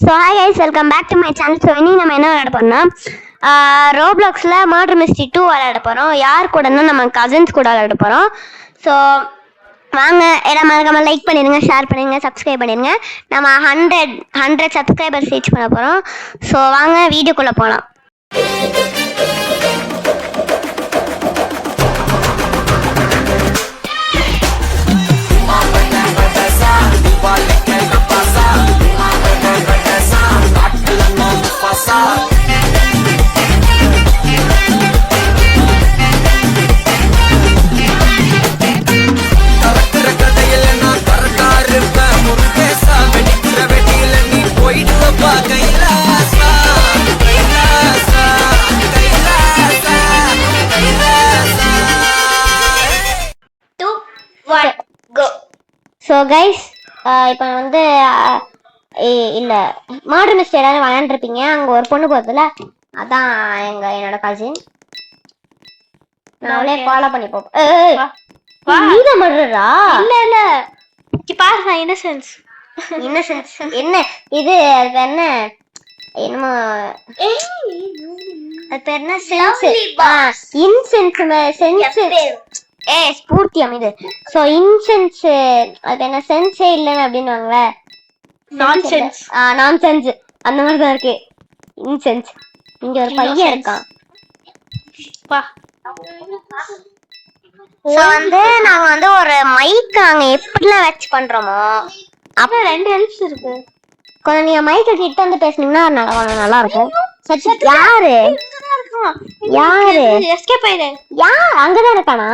So hi guys, welcome back to my channel. So இன்னைக்கு நம்ம என்ன விளையாட போறோம்னா ரோப்ளாக்ஸில் மர்டர் மிஸ்ட்ரி 2 விளையாட போகிறோம். யார் கூடன்னா நம்ம கசின்ஸ் கூட விளையாட போகிறோம். ஸோ வாங்க, எல்லாம் மறக்காம லைக் பண்ணிடுங்க, ஷேர் பண்ணிடுங்க, சப்ஸ்கிரைப் பண்ணிடுங்க. நம்ம 100 சப்ஸ்கிரைபர்ஸ் ரீச் பண்ண போகிறோம். ஸோ வாங்க வீடியோக்குள்ளே போகலாம். ஸோ கைஸ், இப்போ வந்து இல்லை மர்டர் மிஸ்ட்ரி எல்லாரும் விளையாண்டுருப்பீங்க. அங்கே ஒரு பொண்ணு போகிறதுல அதான் என்னோட கசின். நான் அவளே ஃபாலோ பண்ணி போப்பேன். நீங்க மர்டரா? இல்ல பாருங்க, இன்னசென்ஸ் என்ன இது? அது என்ன என்னமோ அது பேர் என்ன? ஸ்பூர்த்தி அமைது. சோ இன்சென்ஸ் அது என்ன சென்ஸே இல்லன்னு அப்படின்னுவாங்களே, நான்சென்ஸ் அந்த மாதிரி தான் இருக்கு. இன்சென்ஸ். இங்க ஒரு பையன் இருக்கான். சோ வந்து நாங்க வந்து ஒரு மைக் அங்க எப்படிலாம் வச்சு பண்றோமோ அப்ப 2 ஹெல்ப்ஸ் இருக்கு. கொஞ்சம் நீங்க மைக்க கிட்ட வந்து பேசுனீங்கன்னா நல்லா இருக்கும். யாரு எஸ்கேப் ஆயிடு. அங்கதான் இருக்கானா?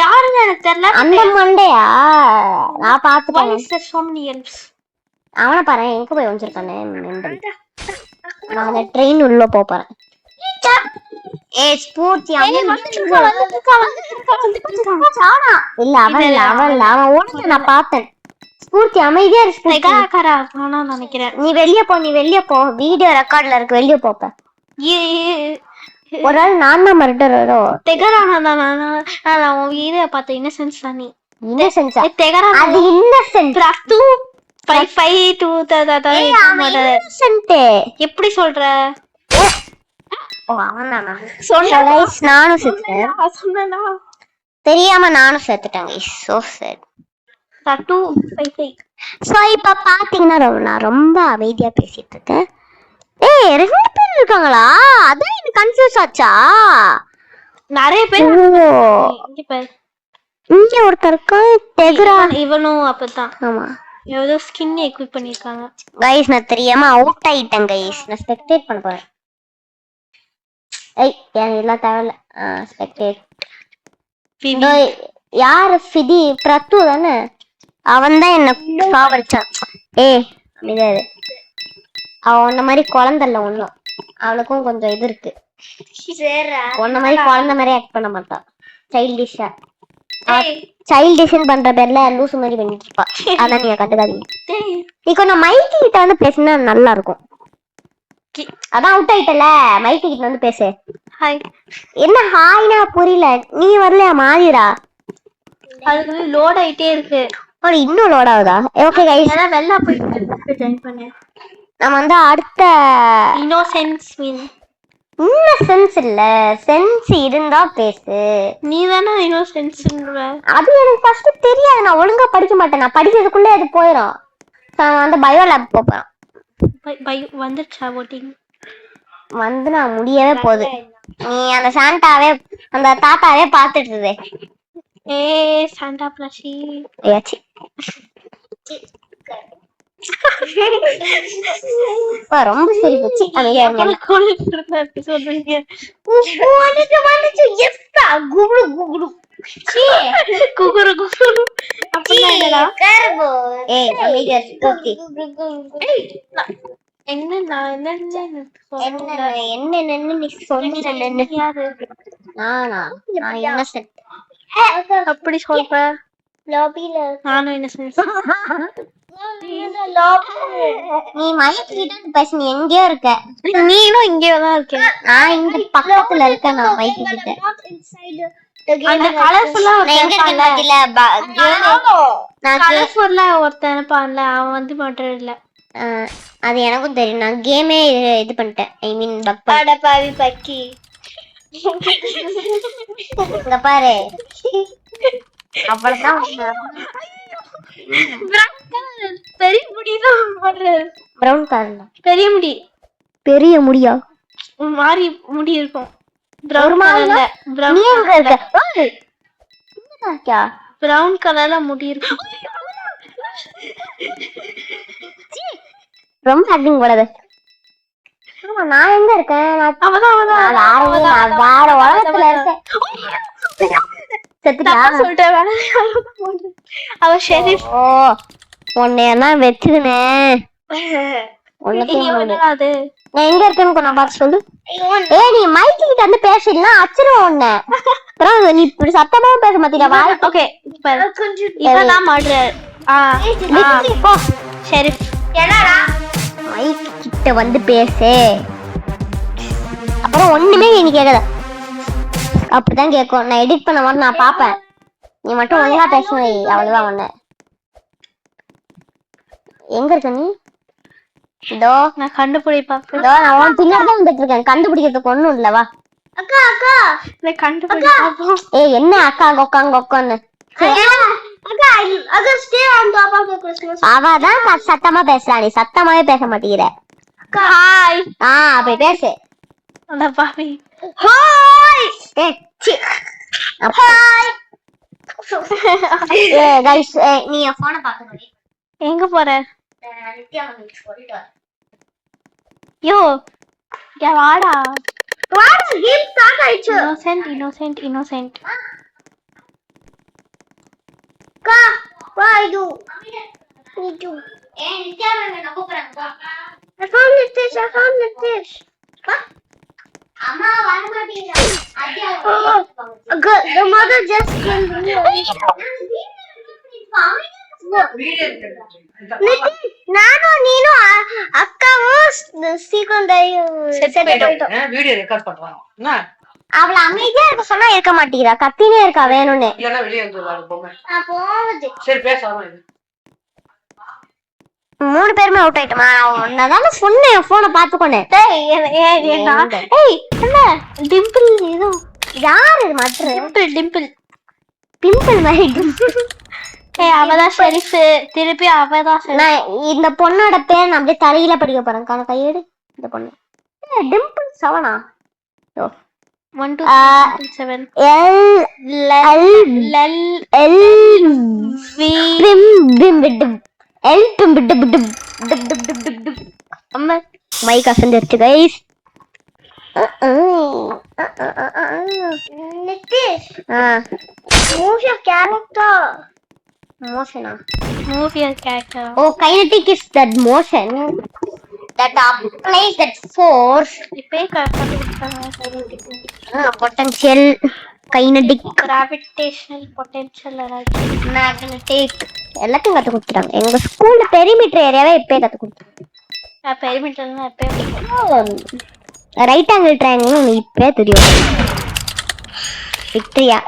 யாருன்னு எனக்கு தெரியல. அந்த மண்டையா? நான் பாத்துட்டேன். அவனை பாரு எங்க போய் வச்சிருக்கானே. நான் அந்த ட்ரெயின் உள்ள போறேன். ஸ்பூர்த்தி இல்ல அவன் ஓடுது, நான் பார்த்தேன். ஸ்பூர்த்தி அமைதியா நினைக்கிறேன். நீ வெளிய போ, வீடியோ ரெக்கார்ட்ல இருக்கு, வெளிய போப்ப. ஒரு நாள் நான் தான் மர்டரோ. வீடியோ பார்த்த இன்னசென்ஸ் தான். நீ இன்னசென்ஸ்? அது இன்னசென்ட். எப்படி சொல்ற? நானும் செத்துட்டேன். தெரியாம நானும் செத்துட்டேன். இப்ப பாத்தீங்கன்னா நான் ரொம்ப அமைதியா பேசிட்டு இருக்கேன். 2 பேர் இருக்காங்களா? அதான் எனக்கு கன்ஃபியூஸ் ஆச்சா. நிறைய பேர் இங்க ஒருத்தர் இருக்கான். இவனும் அப்பதான். ஆமா, ஏதோ ஸ்கின் எக்விப் பண்ணிருக்காங்க. கைஸ் நான் தெரியாம அவுட் ஆயிட்டேன் கைஸ். நான் ஸ்பெக்டேட் பண்ண போறேன். எல்லாம் தேவையில்ல. ஸ்பெக்டேட். யாரு? ஃபிதி பிரத்து தானே? அவன் தான் என்ன சாவடிச்சான். அமைதியாரு. அவ உன்ன மாதிரி குழந்தைல ஒண்ணும். அவளுக்கும் கொஞ்சம் இது இருக்கு. உன்ன மாதிரி குழந்தை மாதிரி ஆக்ட் பண்ண மாட்டா. சைல்டிஷா சைல்டிஷன் பண்ற பேர்ல லூசு மாதிரி பண்ணிட்டு இருப்பா. அதான் நீங்க கட்டுக்காதீங்க. நீ கொஞ்சம் மைக்கு கிட்ட வந்து பேசினா நல்லா இருக்கும். அதான் அவுட் ஆயிட்டல, மைக்கு கிட்ட வந்து பேசு. என்ன ஹாய்னா புரியல. நீ வரலையா மாதிரா? அதுக்கு லோட் ஆயிட்டே இருக்கு. இன்னும் லோட் ஆகுதா? ஓகே கைஸ், வெள்ளா போய் ஜாயின் பண்ணு. நம்ம வந்து அடுத்த இன்னசென்ஸ் இல்ல, சென்ஸ் இருந்தா பேசு. நீ தானே இன்னசென்ஸ்ங்கற. அது எனக்கு ஃபர்ஸ்ட் தெரியாது. நான் ஒழுங்கா படிக்க மாட்டேன். நான் படிக்கிறதுக்குள்ள அது போயிடும். நான் வந்து பயோ லேப் போறேன். பயோ வந்துச்சா? ஓட்டிங் வந்து நான் முடியவே போகுது. நீ அந்த சாண்டாவே அந்த தாத்தாவே பாத்துட்டு இருந்தே. சாண்டா பிளஷி ஏச்சி ரொம்ப சரி போச்சு. அப்படி சொல்ற? நானும் இன்னசென்ஸ். நீ மைக்கிட்ட பேச. நீ எங்கேயோ இருக்க. நீனும் இங்கேயோ தான் இருக்க. நான் இங்க பக்கத்துல இருக்கேன். நான் மைக்கிட்ட அந்த கலர்ஃபுல்லா ஒருத்தன் பான்ல, அவன் வந்து மட்டும் இல்ல. அது எனக்கும் தெரியும். நான் கேமே இது பண்ணிட்டேன். ஐ மீன் பக் அட பாவி பக்கி. இங்க பாரு. அவ்வளவுதான். பெரிய முடிதான். Brown colour. பெரிய முடி. பெரிய முடியா? மாறி முடி இருக்கும். பிரவுன் கலர்ல முடி இருக்கும். ரொம்ப ஆக்டிங் போலது. நான் எங்க இருக்கேன்? நான் வேற உலகத்துல இருக்கேன். அவ ஷெரீஃப். ஓ உன்னையெல்லாம் வச்சுக்கினேன். நான் எங்க இருக்கேன்னு கொஞ்சம் பார்த்து சொல்லு. நீ மைக் கிட்ட வந்து பேசலன்னா அச்சிரும் உன்னை. அப்புறம் நீ இப்படி சத்தமா பேச மாட்டீங்க. ஓகே இப்பதான் மர்டர். ஷெரீஃப் என்னடா மைக் கிட்ட வந்து பேசு. அப்புறம் ஒண்ணுமே நீ கேட்கல. அப்படிதான் கேட்கும். நான் எடிட் பண்ண மாதிரி நான் பாப்பேன். நீ மட்டும் ஒழுங்கா பேசுவே. அவ்வளவுதான் ஒண்ணு. எங்க இருக்க நீ? இதோ நான் கண்டுபிடிப்பேன். நான் உன் பின்னாடி தான் வந்துட்டு இருக்கேன். கண்டுபிடிக்கிறதுக்கு ஒண்ணும் இல்லவா? அக்கா அக்கா நான் கண்டுபிடிப்போம். என்ன அக்கா கொக்கான்னு? அவதான் சத்தமா பேசுறா. நீ சத்தமாவே பேச மாட்டேங்கிற. ஹாய். அப்ப பேசு. அட பாவி. ஹாய். ஹாய். गाइस நீ என் போனை பாக்க. எங்க போற? நித்யா வந்து சொல்லிட்டு. யோ யா வாடா. கேம் ஸ்டார்ட் ஆயிடுச்சு. இன்னோசென்ட். கா why do நித்யா என்ன கூப்பிடுறாங்க. I found this. அம்மா வர மாட்டீங்களா? The mother just killed me. நானும் நீனும் அக்காவும் சீக்கிரம் வீடியோ ரெக்கார்ட் பண்றாங்க. அவள அமைதியா இருக்க சொன்னா இருக்க மாட்டேங்கிறா. கத்தினே இருக்கா வேணும்னு. சரி பேசாம 3 பேருமே அவுட் ஆயிட்டோமா? ஒன்னதால சொன்னேன் போனை பாத்துக்கொண்டேன். என்ன டிம்பிள் ஏதோ யாரு இது மாற்று? பிம்பிள் மாதிரி. அவதான் ஷெரீஃப். திருப்பி அவதான். நான் இந்த பொண்ணோட பேர் நான் அப்படியே தலையில படிக்க போறேன். கையெடு. இந்த பொண்ணு டிம்பிள் சவனா. 1 2 3 7 அம்மா மைக் அசந்துருச்சு guys. Nitish move your character. மோஷனா? Move your character. Oh, kinetic is that motion that applies that force. இப்பே Potential, kinetic, gravitational potential magnetic எல்லாத்தையும் கத்து கொடுத்துறாங்க. எங்க ஸ்கூல்ல பெரிமீட்டர் ஏரியாவே இப்பே கத்து கொடுத்துறாங்க. பெரிமீட்டர்னா எப்பே ரைட் ஆங்கிள் ட்ரையாங்கிள் இப்பே தெரியும். விக்டரியா?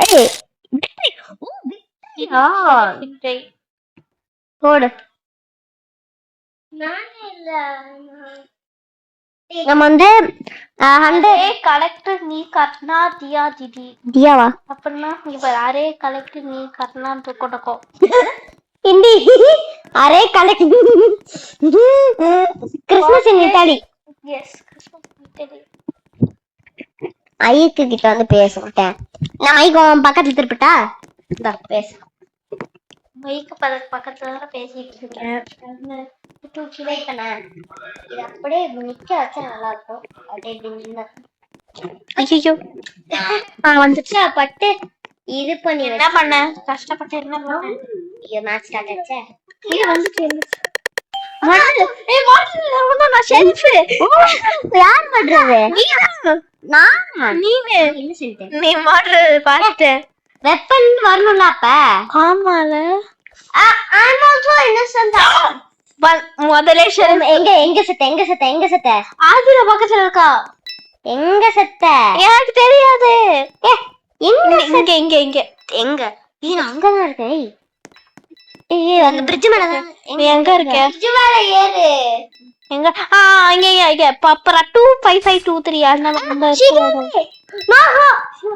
போடு. நம்ம வந்து 100 கலெக்டர் நீ கர்னா தியா ஜிடி தியாவா அப்படின்னா இங்க பாரு. அரே கலெக்டர் நீ கர்னா கொட்டக்கோ ஹிந்தி. அரே கலெக்ட் கிறிஸ்மஸ் இன் இத்தாலி. எஸ் கிறிஸ்மஸ் இன் இத்தாலி. ஐக்கு கிட்ட வந்து பேச மாட்டேன். நான் மைக் பக்கத்துல திருப்பிட்டா இந்த பேச. மைக்கு பக்கத்துல தான் பேசிட்டு இருக்கேன். இது அப்படியே நிக்க வச்சா நல்லா இருக்கும். ஐயோ வந்துச்சு பட்டு இது பண்ணி என்ன பண்ண கஷ்டப்பட்டு என்ன பண்ண. மேட்ச் ஸ்டார்ட் ஆச்சே. இது வந்துச்சு. நான் ஷெரீஃப். யார் பண்றது? நான். நீனே என்ன சொல்லிட்டேன்? நீ மாட்றது பாத்துட்டேன். வெப்பன் வரணும்ல அப்ப. ஆமால. I'm also innocent. முதல்ல எங்க செத்த? ஆதிர பக்கத்துல இருக்கா. எங்க செத்த? எனக்கு தெரியாது. இங்க இங்க எங்க? நீ அங்கதான் இருக்க. ஏய் அந்த பிரிட்ஜ் மேல தான் நீ எங்க இருக்க? பிரிட்ஜ் மேல ஏறு. எங்க இங்க பப்பரா 25523 அந்த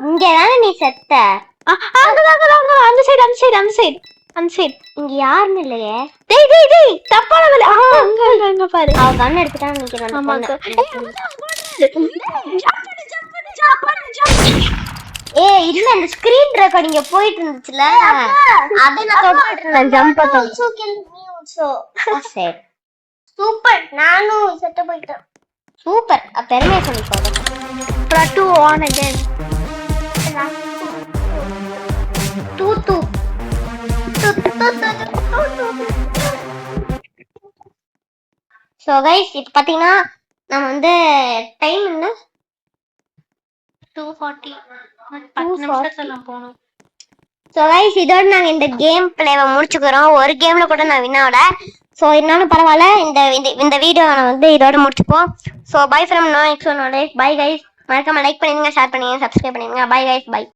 இங்க தானே நீ செத்த. அந்த சைடு இங்க யாருன்னு இல்லையே. டேய் தப்பான வேலை. அங்க பாரு. அவ கண்ணு எடுத்துட்டா நிக்கிறேன். ஆமா ஏய் இல்ல இந்த ஸ்கிரீன் ரெக்கார்டிங் போயிட்டு இருந்துச்சுல அத நான் தொட்டுட்டு இருந்தேன் ஜம்ப் பண்ணி. சரி சூப்பர். நானும் செத்த போயிட்டேன். சூப்பர். பெருமையா சொல்லிக்கோ. Pratu on again. தூ சோ கைஸ் இப்போ பாத்தீங்கன்னா நம்ம வந்து டைம் என்ன 240 10 நிமிஷத்துல போணும். ஸோ கைஸ் இதோட நாங்கள் இந்த கேம் பிளேவை முடிச்சுக்கிறோம். ஒரு கேம்ல கூட நான் வின் ஆகல. ஸோ இருந்தாலும் பரவாயில்ல. இந்த வீடியோ வந்து இதோட முடிச்சுப்போம். ஸோ பை ஃப்ரம் நோ எக்ஸோனோட பை கைஸ். மறக்காம லைக் பண்ணிடுங்க, ஷேர் பண்ணிடுங்க, சப்ஸ்கிரைப் பண்ணிடுங்க. Bye guys, by.